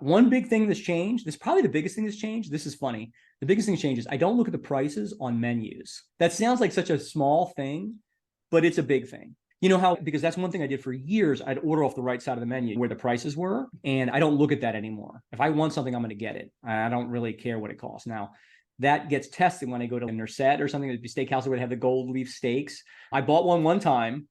One big thing that's changed, this is probably the biggest thing that's changed. This is funny. The biggest thing that's changed is I don't look at the prices on menus. That sounds like such a small thing, but it's a big thing. You know how, because that's one thing I did for years. I'd order off the right side of the menu where the prices were, and I don't look at that anymore. If I want something, I'm going to get it. I don't really care what it costs. Now, that gets tested when I go to their set or something, the steakhouse where they have the gold leaf steaks. I bought one time.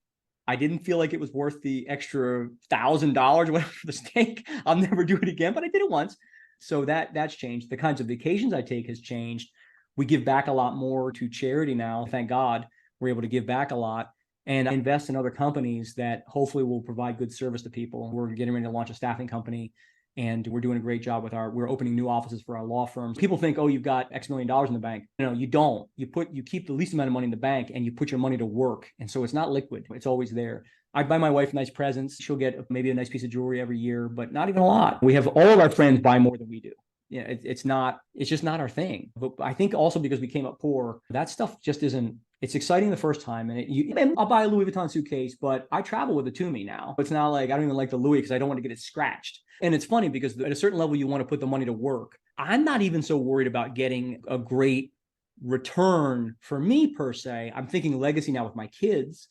I didn't feel like it was worth the extra $1,000 or whatever for the steak. I'll never do it again, but I did it once. So that's changed. The kinds of vacations I take has changed. We give back a lot more to charity now. Thank God we're able to give back a lot and invest in other companies that hopefully will provide good service to people. We're getting ready to launch a staffing company, and we're doing a great job with we're opening new offices for our law firms. People think, oh, you've got X million dollars in the bank. No, you don't. You keep the least amount of money in the bank and you put your money to work. And so it's not liquid. It's always there. I buy my wife nice presents. She'll get maybe a nice piece of jewelry every year, but not even a lot. We have all of our friends buy more than we do. Yeah, it's just not our thing. But I think also because we came up poor, that stuff just isn't. It's exciting the first time, and I'll buy a Louis Vuitton suitcase, but I travel with it to me now. It's not like I don't even like the Louis because I don't want to get it scratched. And it's funny because at a certain level, you want to put the money to work. I'm not even so worried about getting a great return for me per se. I'm thinking legacy now with my kids.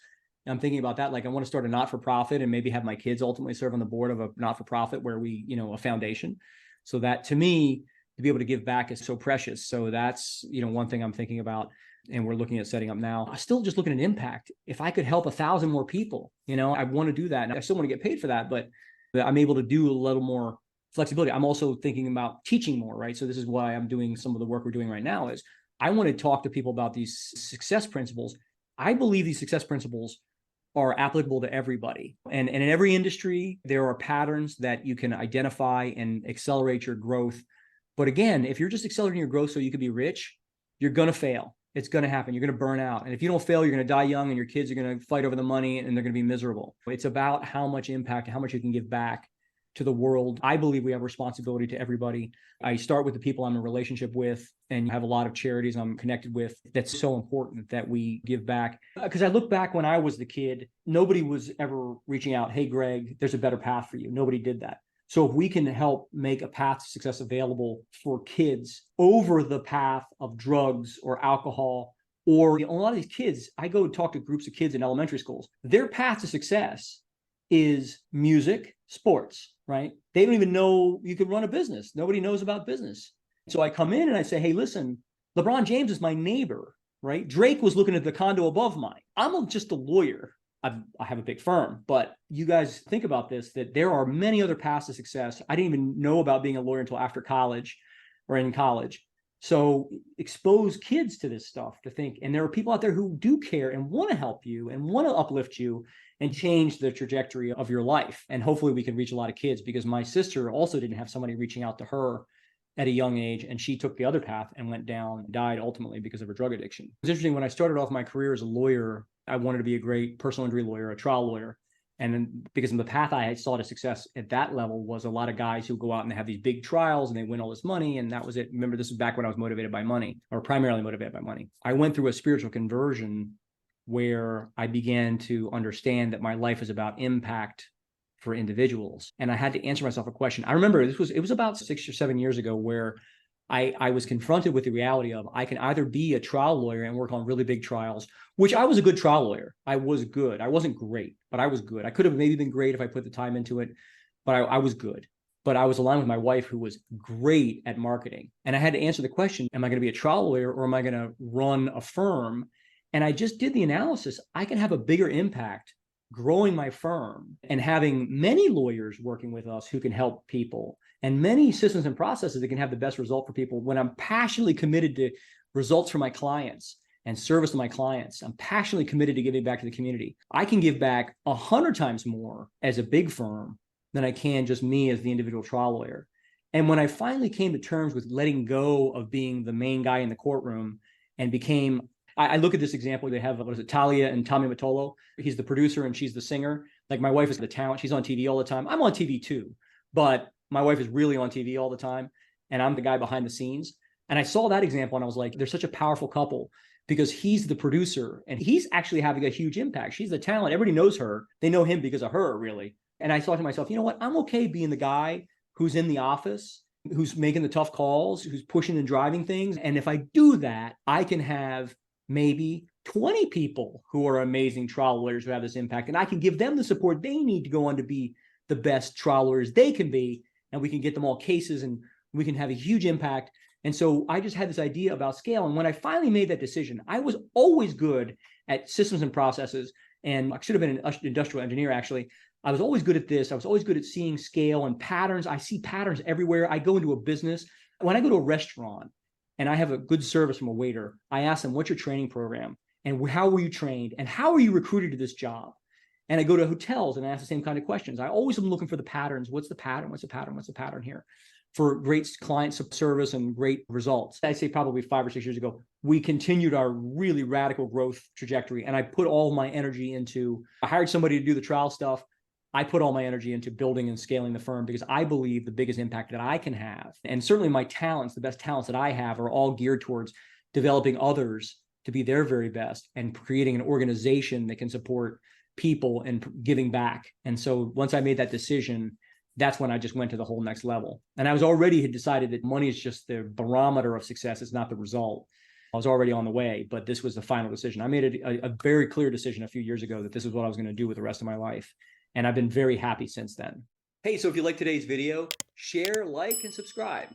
I'm thinking about that. Like I want to start a not-for-profit and maybe have my kids ultimately serve on the board of a not-for-profit where we, a foundation. So that to me, to be able to give back is so precious. So that's, one thing I'm thinking about. And we're looking at setting up now. I'm still just looking at impact. If I could help 1,000 more people, I want to do that. And I still want to get paid for that, but I'm able to do a little more flexibility. I'm also thinking about teaching more, right? So this is why I'm doing some of the work we're doing right now is I want to talk to people about these success principles. I believe these success principles are applicable to everybody. And in every industry, there are patterns that you can identify and accelerate your growth. But again, if you're just accelerating your growth so you can be rich, you're going to fail. It's going to happen. You're going to burn out. And if you don't fail, you're going to die young and your kids are going to fight over the money and they're going to be miserable. It's about how much impact, how much you can give back to the world. I believe we have a responsibility to everybody. I start with the people I'm in a relationship with and have a lot of charities I'm connected with. That's so important that we give back. Because I look back when I was the kid, nobody was ever reaching out, hey, Greg, there's a better path for you. Nobody did that. So if we can help make a path to success available for kids over the path of drugs or alcohol, or a lot of these kids, I go talk to groups of kids in elementary schools, their path to success is music, sports, right? They don't even know you could run a business. Nobody knows about business. So I come in and I say, hey, listen, LeBron James is my neighbor, right? Drake was looking at the condo above mine. I'm just a lawyer. I have a big firm, but you guys think about this, that there are many other paths to success. I didn't even know about being a lawyer until after college or in college. So expose kids to this stuff to think, and there are people out there who do care and want to help you and want to uplift you and change the trajectory of your life. And hopefully we can reach a lot of kids, because my sister also didn't have somebody reaching out to her at a young age, and she took the other path and went down, died ultimately because of her drug addiction. It's interesting, when I started off my career as a lawyer, I wanted to be a great personal injury lawyer, a trial lawyer. And then because of the path I had saw to success at that level was a lot of guys who go out and they have these big trials and they win all this money. And that was it. Remember, this was back when I was motivated by money, or primarily motivated by money. I went through a spiritual conversion where I began to understand that my life is about impact for individuals. And I had to answer myself a question. I remember it was about 6 or 7 years ago where I was confronted with the reality of I can either be a trial lawyer and work on really big trials, which I was a good trial lawyer. I was good. I wasn't great, but I was good. I could have maybe been great if I put the time into it, but I was good. But I was aligned with my wife, who was great at marketing. And I had to answer the question, am I going to be a trial lawyer or am I going to run a firm? And I just did the analysis. I can have a bigger impact growing my firm and having many lawyers working with us who can help people, and many systems and processes that can have the best result for people. When I'm passionately committed to results for my clients and service to my clients, I'm passionately committed to giving back to the community. I can give back 100 times more as a big firm than I can just me as the individual trial lawyer. And when I finally came to terms with letting go of being the main guy in the courtroom and became, I look at this example, they have, Talia and Tommy Mottola. He's the producer and she's the singer. Like, my wife is the talent. She's on TV all the time. I'm on TV too, but my wife is really on TV all the time. And I'm the guy behind the scenes. And I saw that example and I was like, they're such a powerful couple, because he's the producer and he's actually having a huge impact. She's the talent. Everybody knows her. They know him because of her, really. And I thought to myself, you know what? I'm okay being the guy who's in the office, who's making the tough calls, who's pushing and driving things. And if I do that, I can have maybe 20 people who are amazing trial lawyers who have this impact. And I can give them the support they need to go on to be the best trial lawyers they can be. And we can get them all cases and we can have a huge impact. And so I just had this idea about scale. And when I finally made that decision, I was always good at systems and processes. And I should have been an industrial engineer, actually. I was always good at this. I was always good at seeing scale and patterns. I see patterns everywhere. I go into a business. When I go to a restaurant and I have a good service from a waiter, I ask them, what's your training program? And how were you trained? And how are you recruited to this job? And I go to hotels and I ask the same kind of questions. I always am looking for the patterns. What's the pattern? What's the pattern? What's the pattern here? For great client service and great results. I say probably 5 or 6 years ago, we continued our really radical growth trajectory. And I put all my energy into, I hired somebody to do the trial stuff. I put all my energy into building and scaling the firm because I believe the biggest impact that I can have, and certainly my talents, the best talents that I have, are all geared towards developing others to be their very best and creating an organization that can support people and giving back. And so once I made that decision, that's when I just went to the whole next level. And I was already had decided that money is just the barometer of success. It's not the result. I was already on the way, but this was the final decision. I made a very clear decision a few years ago that this is what I was going to do with the rest of my life. And I've been very happy since then. Hey, so if you like today's video, share, like, and subscribe.